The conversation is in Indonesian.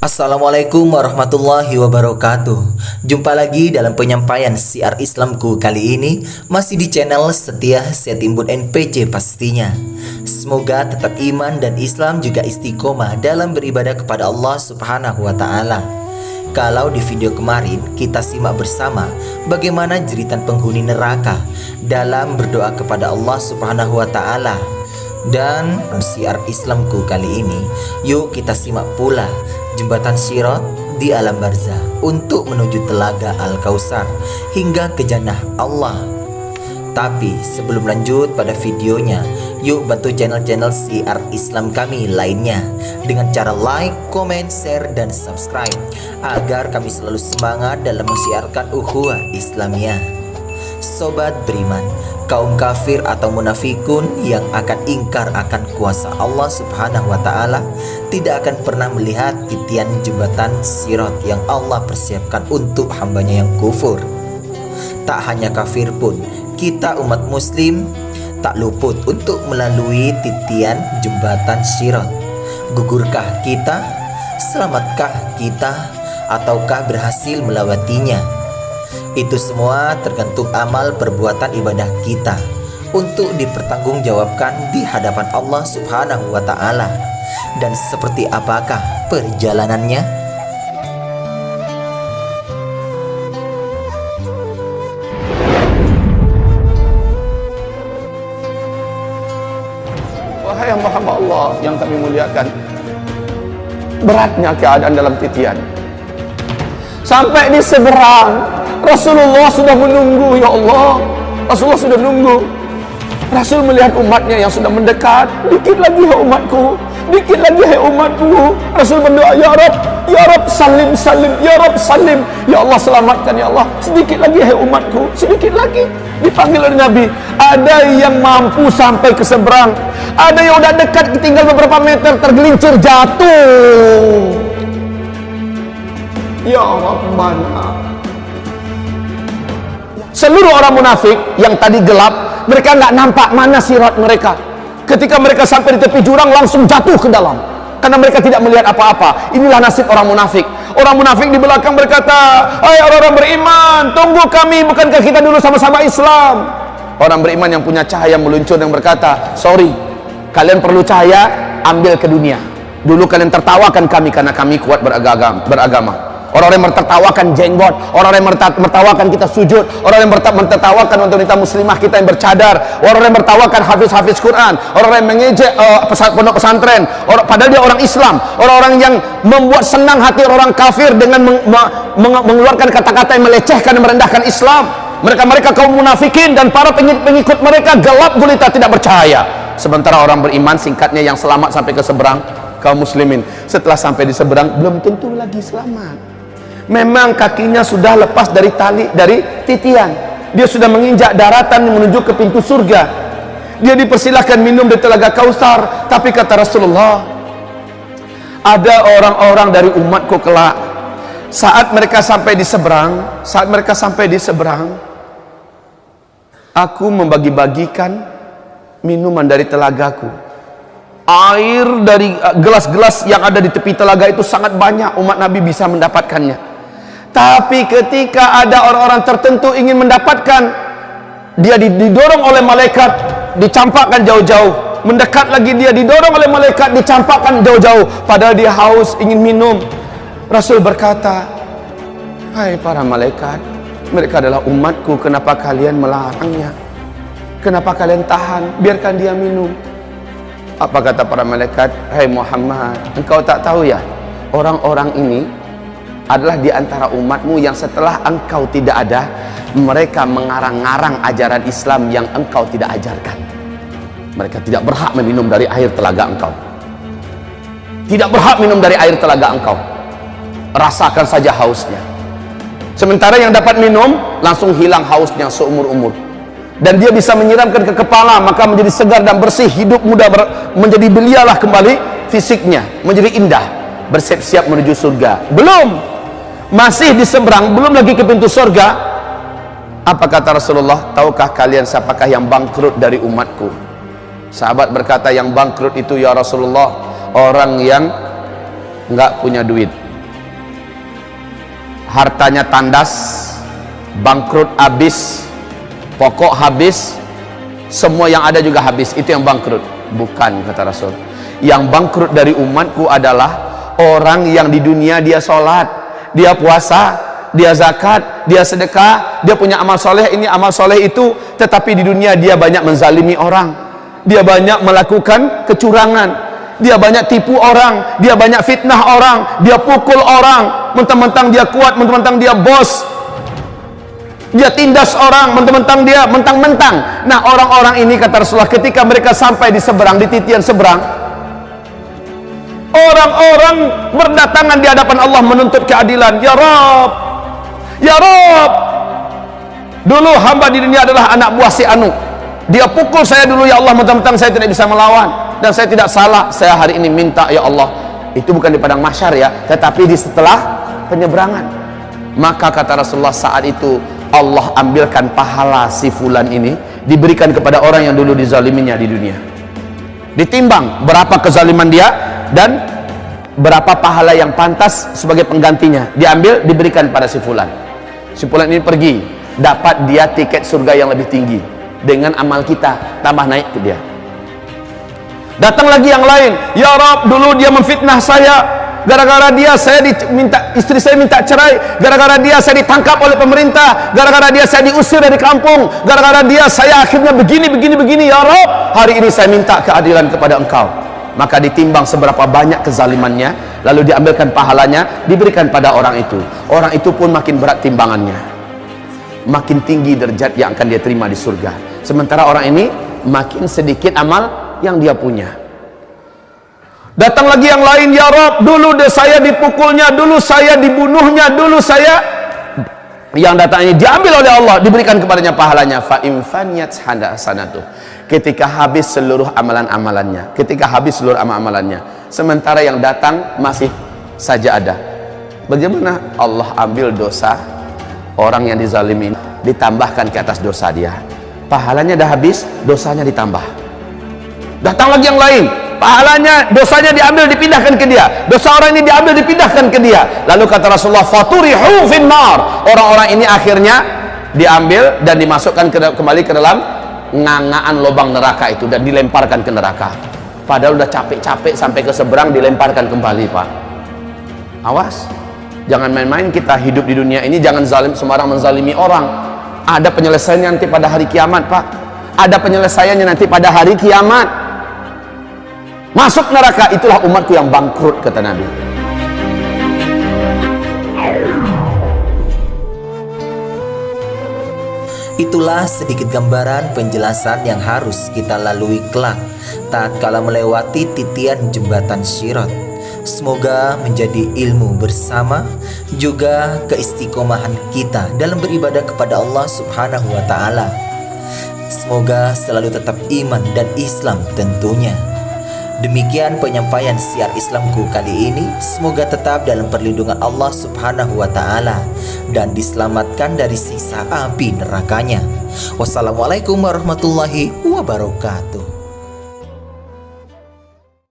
Assalamualaikum warahmatullahi wabarakatuh. Jumpa lagi dalam penyampaian siar Islamku kali ini, masih di channel Setia Setimbun NPC pastinya. Semoga tetap iman dan Islam juga istiqomah dalam beribadah kepada Allah Subhanahu wa Ta'ala. Kalau di video kemarin kita simak bersama bagaimana jeritan penghuni neraka dalam berdoa kepada Allah Subhanahu wa Ta'ala. Dan siar Islamku kali ini, yuk kita simak pula jembatan Sirat di alam barzah untuk menuju telaga Al-Kautsar hingga ke jannah Allah. Tapi sebelum lanjut pada videonya, yuk bantu channel-channel siar Islam kami lainnya dengan cara like, comment, share, dan subscribe agar kami selalu semangat dalam mensiarkan ukhuwah Islamiyah. Sobat beriman, kaum kafir atau munafikun yang akan ingkar akan kuasa Allah Subhanahu wa Ta'ala tidak akan pernah melihat titian jembatan Sirat yang Allah persiapkan untuk hambanya yang kufur. Tak hanya kafir pun, kita umat muslim tak luput untuk melalui titian jembatan Sirat. Gugurkah kita? Selamatkah kita? Ataukah berhasil melewatinya? Itu semua tergantung amal perbuatan ibadah kita untuk dipertanggungjawabkan di hadapan Allah Subhanahu wa Ta'ala. Dan seperti apakah perjalanannya? Wahai hamba Allah yang kami muliakan, beratnya keadaan dalam titian. Sampai di seberang Rasulullah sudah menunggu, ya Allah. Rasulullah sudah menunggu. Rasul melihat umatnya yang sudah mendekat. Dikit lagi hai umatku, dikit lagi hai umatku. Rasul berdoa, ya Rabb, ya Rabb, salim, salim, ya Rabb, salim, ya Allah, selamatkan, ya Allah. Sedikit lagi hai umatku, sedikit lagi. Dipanggil oleh Nabi. Ada yang mampu sampai ke seberang, ada yang udah dekat, tinggal beberapa meter, tergelincir jatuh. Ya Rabbana. Seluruh orang munafik yang tadi gelap, mereka nggak nampak mana sirat mereka. Ketika mereka sampai di tepi jurang, langsung jatuh ke dalam, karena mereka tidak melihat apa-apa. Inilah nasib orang munafik. Orang munafik di belakang berkata, hai orang-orang beriman, tunggu kami, bukankah kita dulu sama-sama Islam? Orang beriman yang punya cahaya meluncur dan berkata, sorry, kalian perlu cahaya, ambil ke dunia. Dulu kalian tertawakan kami karena kami kuat beragama. Orang yang tertawakan jenggot, orang yang tertawakan kita sujud, orang yang tertawakan wanita muslimah kita yang bercadar, orang yang tertawakan hafiz-hafiz Quran, orang yang mengejek pondok pesantren, padahal dia orang Islam, orang-orang yang membuat senang hati orang kafir dengan mengeluarkan kata-kata yang melecehkan dan merendahkan Islam. Mereka kaum munafikin dan para pengikut mereka gelap gulita, tidak bercahaya. Sementara orang beriman, singkatnya, yang selamat sampai ke seberang, kaum muslimin, setelah sampai di seberang belum tentu lagi selamat. Memang kakinya sudah lepas dari tali, dari titian. Dia sudah menginjak daratan menuju ke pintu surga. Dia dipersilahkan minum di telaga Kautsar. Tapi kata Rasulullah, ada orang-orang dari umatku kelak, saat mereka sampai di seberang, aku membagi-bagikan minuman dari telagaku. Air dari gelas-gelas yang ada di tepi telaga itu sangat banyak, umat Nabi bisa mendapatkannya. Tapi ketika ada orang-orang tertentu ingin mendapatkan, dia didorong oleh malaikat, dicampakkan jauh-jauh. Mendekat lagi dia didorong oleh malaikat, dicampakkan jauh-jauh. Padahal dia haus, ingin minum. Rasul berkata, hai para malaikat, mereka adalah umatku, kenapa kalian melarangnya? Kenapa kalian tahan? Biarkan dia minum. Apa kata para malaikat? Hai Muhammad, engkau tak tahu ya, orang-orang ini adalah di antara umatmu yang setelah engkau tidak ada, mereka mengarang-ngarang ajaran Islam yang engkau tidak ajarkan. Mereka tidak berhak meminum dari air telaga engkau. Tidak berhak minum dari air telaga engkau. Rasakan saja hausnya. Sementara yang dapat minum langsung hilang hausnya seumur-umur. Dan dia bisa menyiramkan ke kepala, maka menjadi segar dan bersih, hidup muda menjadi belialah kembali fisiknya, menjadi indah, bersiap-siap menuju surga. Belum, masih di seberang, belum lagi ke pintu surga. Apa kata Rasulullah? Tahukah kalian siapakah yang bangkrut dari umatku? Sahabat berkata, yang bangkrut itu ya Rasulullah, orang yang nggak punya duit. hartanya tandas, bangkrut habis, pokok habis, semua yang ada juga habis. Itu yang bangkrut. Bukan, kata Rasul. Yang bangkrut dari umatku adalah orang yang di dunia dia sholat, dia puasa, dia zakat, dia sedekah, dia punya amal soleh ini, amal soleh itu, tetapi di dunia dia banyak menzalimi orang, dia banyak melakukan kecurangan, dia banyak tipu orang, dia banyak fitnah orang, dia pukul orang, mentang-mentang dia kuat, mentang-mentang dia bos, dia tindas orang, mentang-mentang dia mentang-mentang. Nah, orang-orang ini, kata Rasulullah, ketika mereka sampai di seberang, di titian seberang, orang-orang berdatangan di hadapan Allah menuntut keadilan. Ya Rabb, ya Rabb, dulu hamba di dunia adalah anak buah si Anu, dia pukul saya dulu, ya Allah, mentang-mentang saya tidak bisa melawan dan saya tidak salah, saya hari ini minta, ya Allah. Itu bukan di padang mahsyar ya, tetapi di setelah penyeberangan. Maka kata Rasulullah, saat itu Allah ambilkan pahala si fulan ini, diberikan kepada orang yang dulu dizaliminya di dunia. Ditimbang berapa kezaliman dia dan berapa pahala yang pantas sebagai penggantinya, diambil, diberikan pada si fulan. Si fulan ini pergi, dapat dia tiket surga yang lebih tinggi. Dengan amal kita tambah naik ke dia. Datang lagi yang lain, ya Rabb, dulu dia memfitnah saya, gara-gara dia saya diminta, istri saya minta cerai, gara-gara dia saya ditangkap oleh pemerintah, gara-gara dia saya diusir dari kampung, gara-gara dia saya akhirnya begini, ya Rabb, hari ini saya minta keadilan kepada Engkau. Maka ditimbang seberapa banyak kezalimannya, lalu diambilkan pahalanya, diberikan pada orang itu. Orang itu pun makin berat timbangannya, makin tinggi derajat yang akan dia terima di surga. Sementara orang ini makin sedikit amal yang dia punya. Datang lagi yang lain, ya Rabb, dulu saya dipukulnya, dulu saya dibunuhnya, dulu saya, yang datang ini diambil oleh Allah, diberikan kepadanya pahalanya. Fa imfaniyat hasanatuh, ketika habis seluruh amalan-amalannya, ketika habis seluruh amalan-amalannya, sementara yang datang masih saja ada. Bagaimana? Allah ambil dosa orang yang dizalimi, ditambahkan ke atas dosa dia. Pahalanya dah habis, dosanya ditambah. Datang lagi yang lain, pahalanya, dosanya diambil, dipindahkan ke dia, dosa orang ini diambil, dipindahkan ke dia. Lalu kata Rasulullah, faturihu finnar, orang-orang ini akhirnya diambil dan dimasukkan kembali ke dalam ngangaan lubang neraka itu dan dilemparkan ke neraka. Padahal udah capek-capek sampai ke seberang, dilemparkan kembali, Pak. Awas, jangan main-main kita hidup di dunia ini, jangan zalim, sembarang menzalimi orang. Ada penyelesaiannya nanti pada hari kiamat, Pak. Ada penyelesaiannya nanti pada hari kiamat. Masuk neraka, itulah umatku yang bangkrut, kata Nabi. Itulah sedikit gambaran penjelasan yang harus kita lalui kelak tatkala melewati titian jembatan Sirat. Semoga menjadi ilmu bersama, juga keistiqomahan kita dalam beribadah kepada Allah Subhanahu wa Ta'ala. Semoga selalu tetap iman dan Islam tentunya. Demikian penyampaian siar Islamku kali ini. Semoga tetap dalam perlindungan Allah Subhanahu wa Ta'ala dan diselamatkan dari siksa api nerakanya. Wassalamualaikum warahmatullahi wabarakatuh.